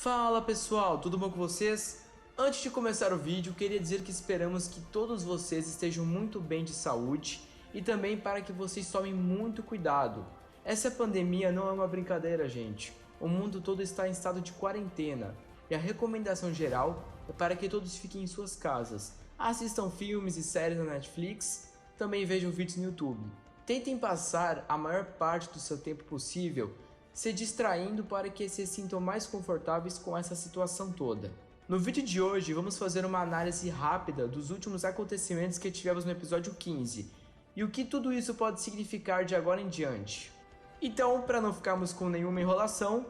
Fala pessoal, tudo bom com vocês? Antes de começar o vídeo, queria dizer que esperamos que todos vocês estejam muito bem de saúde e também para que vocês tomem muito cuidado. Essa pandemia não é uma brincadeira, gente. O mundo todo está em estado de quarentena e a recomendação geral é para que todos fiquem em suas casas. Assistam filmes e séries na Netflix, também vejam vídeos no YouTube. Tentem passar a maior parte do seu tempo possível se distraindo para que se sintam mais confortáveis com essa situação toda. No vídeo de hoje vamos fazer uma análise rápida dos últimos acontecimentos que tivemos no episódio 15 e o que tudo isso pode significar de agora em diante. Então, para não ficarmos com nenhuma enrolação,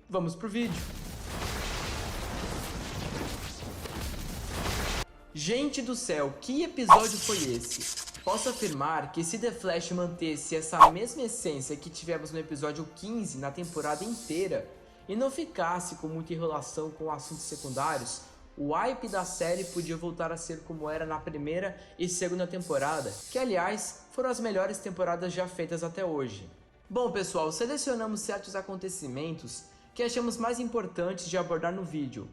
vamos pro vídeo. Gente do céu, que episódio foi esse? Posso afirmar que se The Flash mantesse essa mesma essência que tivemos no episódio 15 na temporada inteira e não ficasse com muita enrolação com assuntos secundários, o hype da série podia voltar a ser como era na primeira e segunda temporada, que aliás foram as melhores temporadas já feitas até hoje. Bom pessoal, selecionamos certos acontecimentos que achamos mais importantes de abordar no vídeo.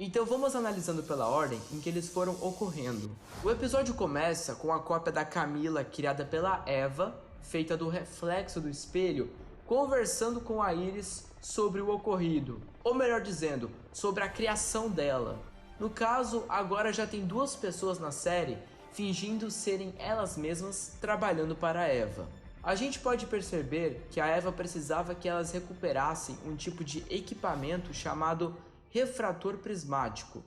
Então vamos analisando pela ordem em que eles foram ocorrendo. O episódio começa com a cópia da Camila criada pela Eva, feita do reflexo do espelho, conversando com a Iris sobre o ocorrido, ou melhor dizendo, sobre a criação dela. No caso, agora já tem duas pessoas na série fingindo serem elas mesmas trabalhando para a Eva. A gente pode perceber que a Eva precisava que elas recuperassem um tipo de equipamento chamado refrator prismático,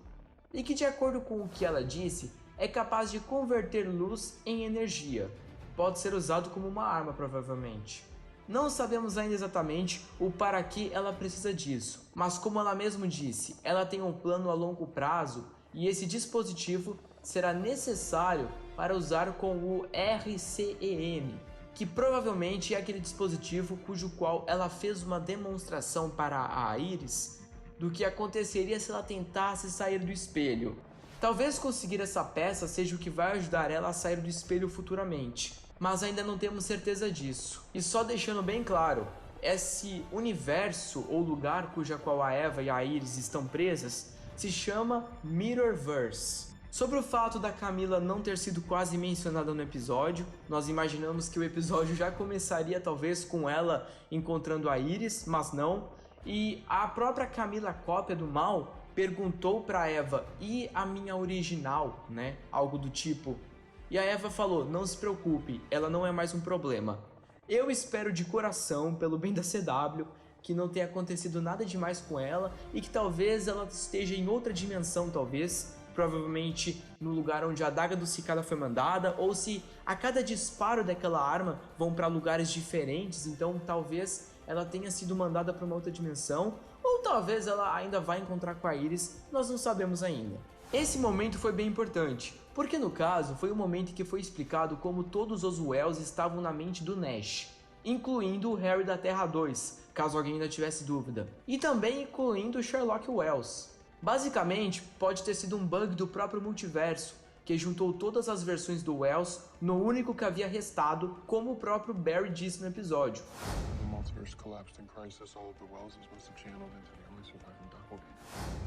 e que, de acordo com o que ela disse, é capaz de converter luz em energia. Pode ser usado como uma arma, provavelmente. Não sabemos ainda exatamente o para que ela precisa disso, mas como ela mesma disse, ela tem um plano a longo prazo e esse dispositivo será necessário para usar com o RCEM, que provavelmente é aquele dispositivo cujo qual ela fez uma demonstração para a Iris do que aconteceria se ela tentasse sair do espelho. Talvez conseguir essa peça seja o que vai ajudar ela a sair do espelho futuramente, mas ainda não temos certeza disso. E só deixando bem claro, esse universo ou lugar cuja qual a Eva e a Iris estão presas se chama Mirrorverse. Sobre o fato da Camila não ter sido quase mencionada no episódio, nós imaginamos que o episódio já começaria talvez com ela encontrando a Iris, mas não. E a própria Camila, cópia do mal, perguntou para Eva, e a minha original, né? Algo do tipo. E a Eva falou, não se preocupe, ela não é mais um problema. Eu espero de coração, pelo bem da CW, que não tenha acontecido nada demais com ela e que talvez ela esteja em outra dimensão, talvez, provavelmente no lugar onde a adaga do Cicada foi mandada, ou se a cada disparo daquela arma vão para lugares diferentes, então talvez ela tenha sido mandada para uma outra dimensão, ou talvez ela ainda vá encontrar com a Iris, nós não sabemos ainda. Esse momento foi bem importante, porque no caso foi o momento em que foi explicado como todos os Wells estavam na mente do Nash, incluindo o Harry da Terra 2, caso alguém ainda tivesse dúvida, e também incluindo o Sherlock Wells. Basicamente, pode ter sido um bug do próprio multiverso, que juntou todas as versões do Wells no único que havia restado, como o próprio Barry disse no episódio.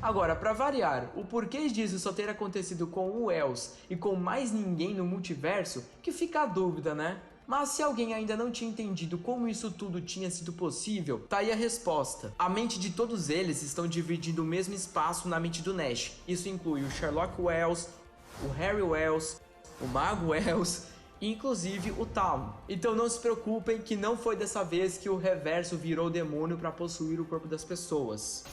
Agora, para variar, o porquê disso só ter acontecido com o Wells e com mais ninguém no multiverso, que fica a dúvida, né? Mas se alguém ainda não tinha entendido como isso tudo tinha sido possível, tá aí a resposta. A mente de todos eles estão dividindo o mesmo espaço na mente do Nash. Isso inclui o Sherlock Wells, o Harry Wells, o Mago Wells e inclusive o Talon. Então não se preocupem que não foi dessa vez que o Reverso virou demônio para possuir o corpo das pessoas.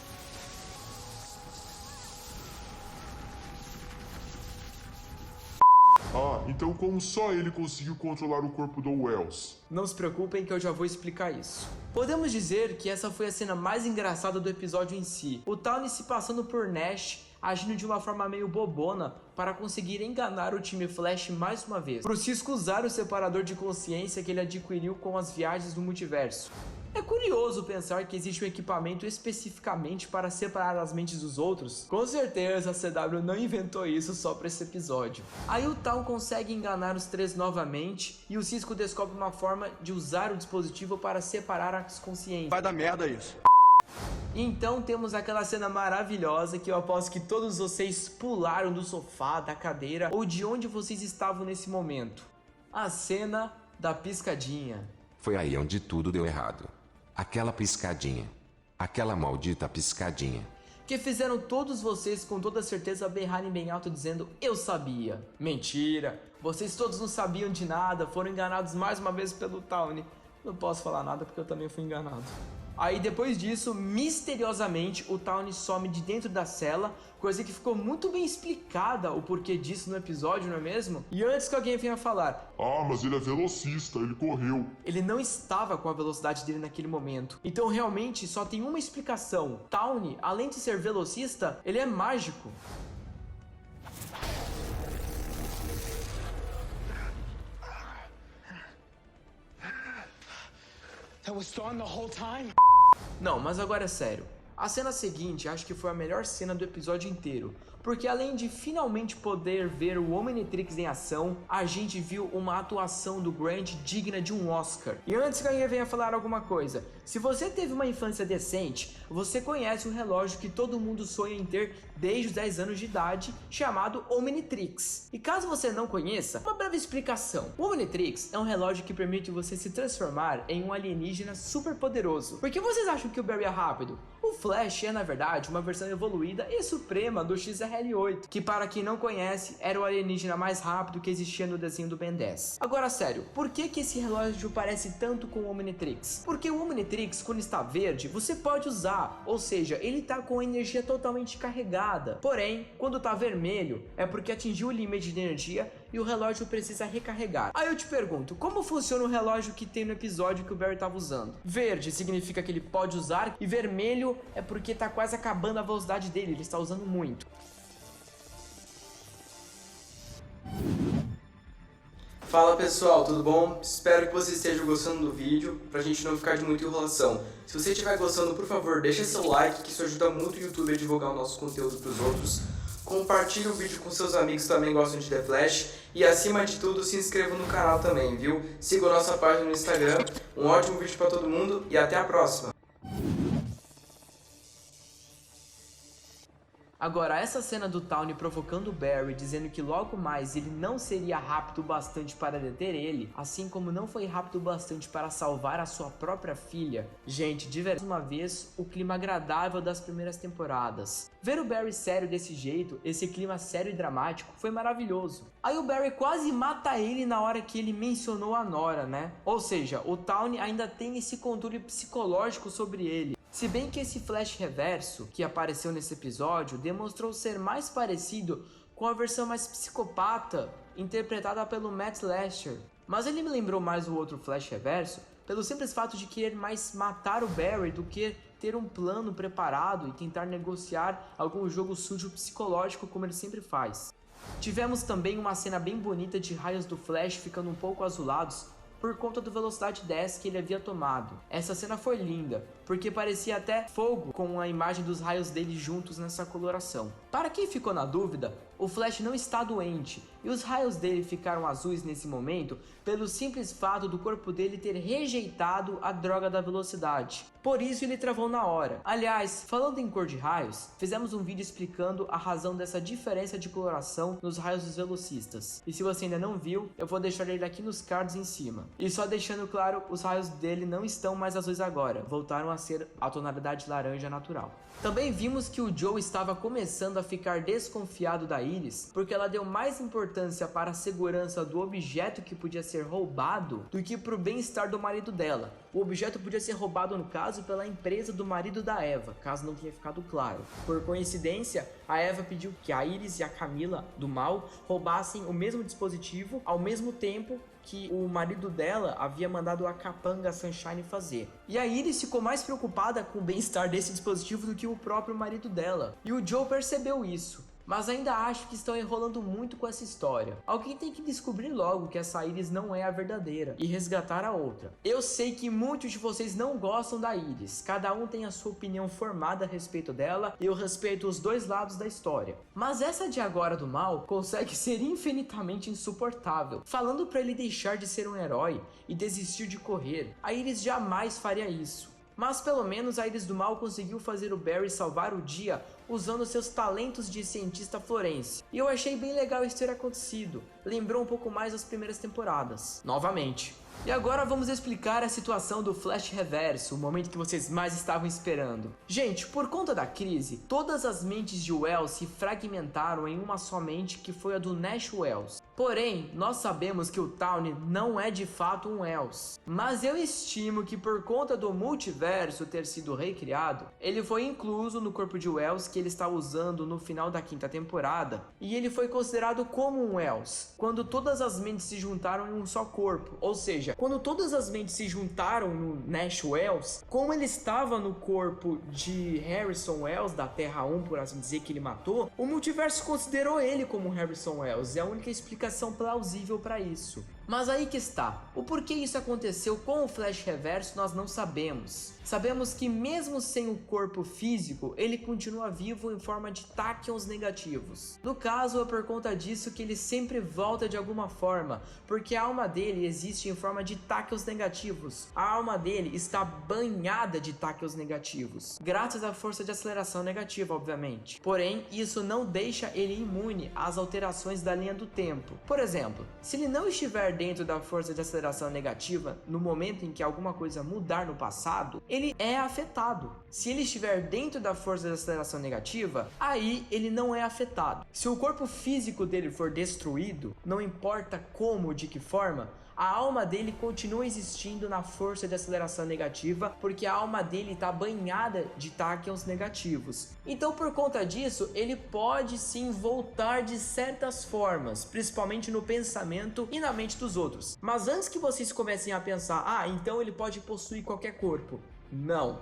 Então como só ele conseguiu controlar o corpo do Wells? Não se preocupem que eu já vou explicar isso. Podemos dizer que essa foi a cena mais engraçada do episódio em si. O Talon se passando por Nash, agindo de uma forma meio bobona para conseguir enganar o time Flash mais uma vez, pro Cisco usar o separador de consciência que ele adquiriu com as viagens do multiverso. É curioso pensar que existe um equipamento especificamente para separar as mentes dos outros. Com certeza a CW não inventou isso só para esse episódio. Aí o Tal consegue enganar os três novamente e o Cisco descobre uma forma de usar o dispositivo para separar as consciências. Vai dar merda isso. E então temos aquela cena maravilhosa que eu aposto que todos vocês pularam do sofá, da cadeira ou de onde vocês estavam nesse momento. A cena da piscadinha. Foi aí onde tudo deu errado. Aquela piscadinha. Aquela maldita piscadinha. Que fizeram todos vocês com toda certeza berrarem bem alto dizendo eu sabia. Mentira, vocês todos não sabiam de nada, foram enganados mais uma vez pelo Tawny. Não posso falar nada porque eu também fui enganado. Aí depois disso, misteriosamente, o Tawny some de dentro da cela, coisa que ficou muito bem explicada o porquê disso no episódio, não é mesmo? E antes que alguém venha falar, Ah, mas ele é velocista, ele correu. ele não estava com a velocidade dele naquele momento. Então realmente só tem uma explicação. Tawny, além de ser velocista, ele é mágico. That was Dawn the whole time? Não, mas agora é sério. A cena seguinte acho que foi a melhor cena do episódio inteiro, porque além de finalmente poder ver o Omnitrix em ação, a gente viu uma atuação do Grant digna de um Oscar. E antes que alguém venha falar alguma coisa, se você teve uma infância decente, você conhece um relógio que todo mundo sonha em ter desde os 10 anos de idade, chamado Omnitrix. E caso você não conheça, uma breve explicação. O Omnitrix é um relógio que permite você se transformar em um alienígena super poderoso. Por que vocês acham que o Barry é rápido? O Flash é, na verdade, uma versão evoluída e suprema do XRL8, que para quem não conhece, era o alienígena mais rápido que existia no desenho do Ben 10. Agora, sério, por que esse relógio parece tanto com o Omnitrix? Porque o Omnitrix, quando está verde, você pode usar, ou seja, ele está com a energia totalmente carregada. Porém, quando está vermelho, é porque atingiu o limite de energia e o relógio precisa recarregar. Aí eu te pergunto, como funciona o relógio que tem no episódio que o Barry estava usando? Verde significa que ele pode usar e vermelho é porque tá quase acabando a velocidade dele, ele está usando muito. Fala pessoal, tudo bom? Espero que vocês estejam gostando do vídeo, pra gente não ficar de muita enrolação. Se você estiver gostando, por favor, deixa seu like, que isso ajuda muito o YouTube a divulgar o nosso conteúdo pros outros. Compartilhe o vídeo com seus amigos que também gostam de The Flash. E acima de tudo, se inscreva no canal também, viu? Siga a nossa página no Instagram. Um ótimo vídeo pra todo mundo e até a próxima! Agora, essa cena do Tawny provocando o Barry, dizendo que logo mais ele não seria rápido o bastante para deter ele, assim como não foi rápido o bastante para salvar a sua própria filha. Gente, de verdade, uma vez, o clima agradável das primeiras temporadas. Ver o Barry sério desse jeito, esse clima sério e dramático, foi maravilhoso. Aí o Barry quase mata ele na hora que ele mencionou a Nora, né? Ou seja, o Tawny ainda tem esse controle psicológico sobre ele. Se bem que esse Flash reverso que apareceu nesse episódio demonstrou ser mais parecido com a versão mais psicopata interpretada pelo Matt Lasher. Mas ele me lembrou mais o outro Flash reverso pelo simples fato de querer mais matar o Barry do que ter um plano preparado e tentar negociar algum jogo sujo psicológico como ele sempre faz. Tivemos também uma cena bem bonita de raios do Flash ficando um pouco azulados por conta do velocidade 10 que ele havia tomado. Essa cena foi linda, porque parecia até fogo com a imagem dos raios dele juntos nessa coloração. Para quem ficou na dúvida, o Flash não está doente, e os raios dele ficaram azuis nesse momento pelo simples fato do corpo dele ter rejeitado a droga da velocidade. Por isso ele travou na hora. Aliás, falando em cor de raios, fizemos um vídeo explicando a razão dessa diferença de coloração nos raios dos velocistas. E se você ainda não viu, eu vou deixar ele aqui nos cards em cima. E só deixando claro, os raios dele não estão mais azuis agora, voltaram a ser a tonalidade laranja natural. Também vimos que o Joe estava começando a ficar desconfiado da Iris, porque ela deu mais importância para a segurança do objeto que podia ser roubado do que para o bem-estar do marido dela. O objeto podia ser roubado, no caso, pela empresa do marido da Eva, caso não tenha ficado claro. Por coincidência, a Eva pediu que a Iris e a Camila, do mal, roubassem o mesmo dispositivo ao mesmo tempo que o marido dela havia mandado a capanga Sunshine fazer. E a Iris ficou mais preocupada com o bem-estar desse dispositivo do que o próprio marido dela. E o Joe percebeu isso. Mas ainda acho que estão enrolando muito com essa história. Alguém tem que descobrir logo que essa Iris não é a verdadeira e resgatar a outra. Eu sei que muitos de vocês não gostam da Iris, cada um tem a sua opinião formada a respeito dela e eu respeito os dois lados da história. Mas essa de agora do mal consegue ser infinitamente insuportável, falando para ele deixar de ser um herói e desistir de correr. A Iris jamais faria isso. Mas pelo menos a Íris do Mal conseguiu fazer o Barry salvar o dia usando seus talentos de cientista forense. E eu achei bem legal isso ter acontecido. Lembrou um pouco mais as primeiras temporadas. Novamente. E agora vamos explicar a situação do Flash Reverso, o momento que vocês mais estavam esperando. Gente, por conta da crise, todas as mentes de Wells se fragmentaram em uma só mente, que foi a do Nash Wells. Porém, nós sabemos que o Tawny não é de fato um Wells. Mas eu estimo que por conta do multiverso ter sido recriado, ele foi incluso no corpo de Wells que ele está usando no final da 5ª temporada. E ele foi considerado como um Wells, quando todas as mentes se juntaram em um só corpo. Ou seja, quando todas as mentes se juntaram no Nash Wells, como ele estava no corpo de Harrison Wells, da Terra 1, por assim dizer, que ele matou, o multiverso considerou ele como Harrison Wells. É a única explicação plausível para isso. Mas aí que está, o porquê isso aconteceu com o Flash Reverso nós não sabemos. Sabemos que mesmo sem o corpo físico, ele continua vivo em forma de tachyons negativos. No caso, é por conta disso que ele sempre volta de alguma forma, porque a alma dele existe em forma de tachyons negativos. A alma dele está banhada de tachyons negativos, graças à força de aceleração negativa, obviamente. Porém, isso não deixa ele imune às alterações da linha do tempo. Por exemplo, se ele não estiver dentro da força de aceleração negativa no momento em que alguma coisa mudar no passado, ele é afetado. Se ele estiver dentro da força de aceleração negativa, aí ele não é afetado. Se o corpo físico dele for destruído, não importa como ou de que forma, a alma dele continua existindo na força de aceleração negativa, porque a alma dele está banhada de tachyons negativos. Então, por conta disso, ele pode sim voltar de certas formas, principalmente no pensamento e na mente dos outros. Mas antes que vocês comecem a pensar, então ele pode possuir qualquer corpo. Não.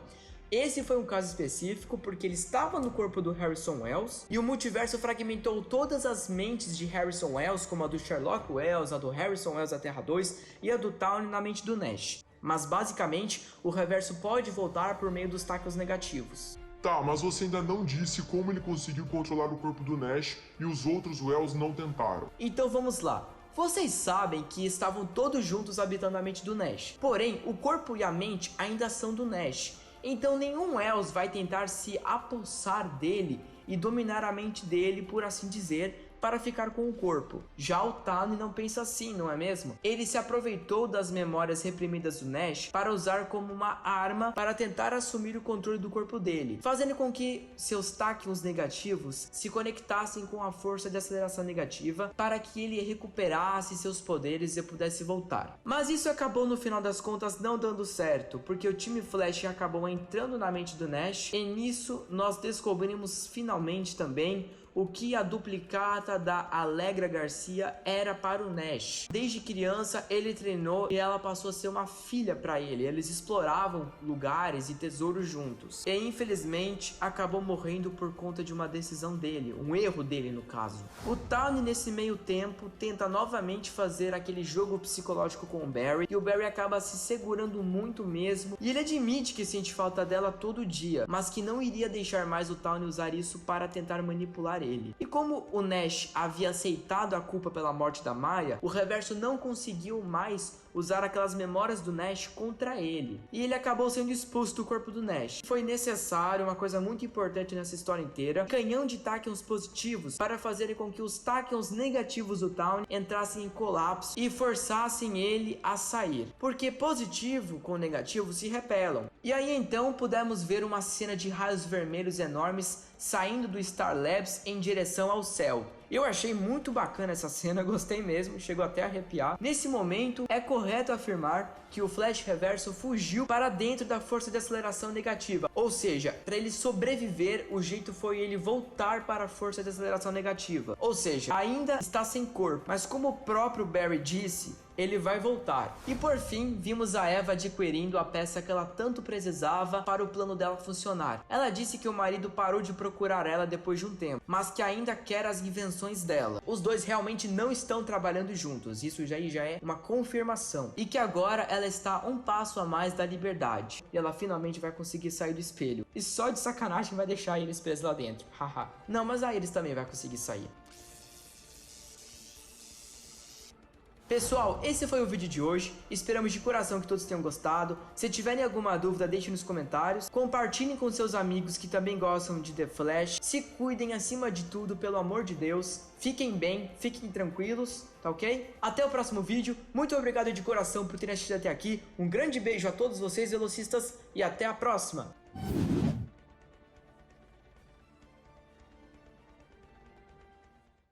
Esse foi um caso específico porque ele estava no corpo do Harrison Wells e o multiverso fragmentou todas as mentes de Harrison Wells, como a do Sherlock Wells, a do Harrison Wells da Terra 2 e a do Tawny na mente do Nash. Mas basicamente, o reverso pode voltar por meio dos tachyons negativos. Tá, mas você ainda não disse como ele conseguiu controlar o corpo do Nash e os outros Wells não tentaram. Então vamos lá. Vocês sabem que estavam todos juntos habitando a mente do Nash. Porém, o corpo e a mente ainda são do Nash. Então nenhum Wells vai tentar se apossar dele e dominar a mente dele, por assim dizer, para ficar com o corpo. Já o Tawny não pensa assim, não é mesmo? Ele se aproveitou das memórias reprimidas do Nash para usar como uma arma para tentar assumir o controle do corpo dele, fazendo com que seus tachyons negativos se conectassem com a força de aceleração negativa para que ele recuperasse seus poderes e pudesse voltar. Mas isso acabou no final das contas não dando certo, porque o time Flash acabou entrando na mente do Nash e nisso nós descobrimos finalmente também o que a duplicata da Allegra Garcia era para o Nash. Desde criança ele treinou e ela passou a ser uma filha para ele. Eles exploravam lugares e tesouros juntos. E infelizmente acabou morrendo por conta de uma decisão dele, um erro dele no caso. O Tawny nesse meio tempo tenta novamente fazer aquele jogo psicológico com o Barry e o Barry acaba se segurando muito mesmo. E ele admite que sente falta dela todo dia, mas que não iria deixar mais o Tawny usar isso para tentar manipular ele. E como o Nash havia aceitado a culpa pela morte da Maya, o reverso não conseguiu mais usar aquelas memórias do Nash contra ele. E ele acabou sendo expulso do corpo do Nash. Foi necessário, uma coisa muito importante nessa história inteira, um canhão de tachyons positivos para fazer com que os tachyons negativos do Tawny entrassem em colapso e forçassem ele a sair. Porque positivo com negativo se repelam. E aí então pudemos ver uma cena de raios vermelhos enormes saindo do Star Labs em direção ao céu. Eu achei muito bacana essa cena, gostei mesmo, chegou até a arrepiar. Nesse momento, é correto afirmar que o Flash Reverso fugiu para dentro da força de aceleração negativa. Ou seja, para ele sobreviver, o jeito foi ele voltar para a força de aceleração negativa. Ou seja, ainda está sem corpo, mas como o próprio Barry disse, ele vai voltar. E por fim, vimos a Eva adquirindo a peça que ela tanto precisava para o plano dela funcionar. Ela disse que o marido parou de procurar ela depois de um tempo, mas que ainda quer as invenções dela. Os dois realmente não estão trabalhando juntos, isso já é uma confirmação. E que agora ela está um passo a mais da liberdade. E ela finalmente vai conseguir sair do espelho. E só de sacanagem vai deixar eles presos lá dentro. Haha. Não, mas a Iris também vai conseguir sair. Pessoal, esse foi o vídeo de hoje, esperamos de coração que todos tenham gostado. Se tiverem alguma dúvida, deixem nos comentários, compartilhem com seus amigos que também gostam de The Flash, se cuidem acima de tudo, pelo amor de Deus, fiquem bem, fiquem tranquilos, tá ok? Até o próximo vídeo, muito obrigado de coração por terem assistido até aqui, um grande beijo a todos vocês velocistas e até a próxima!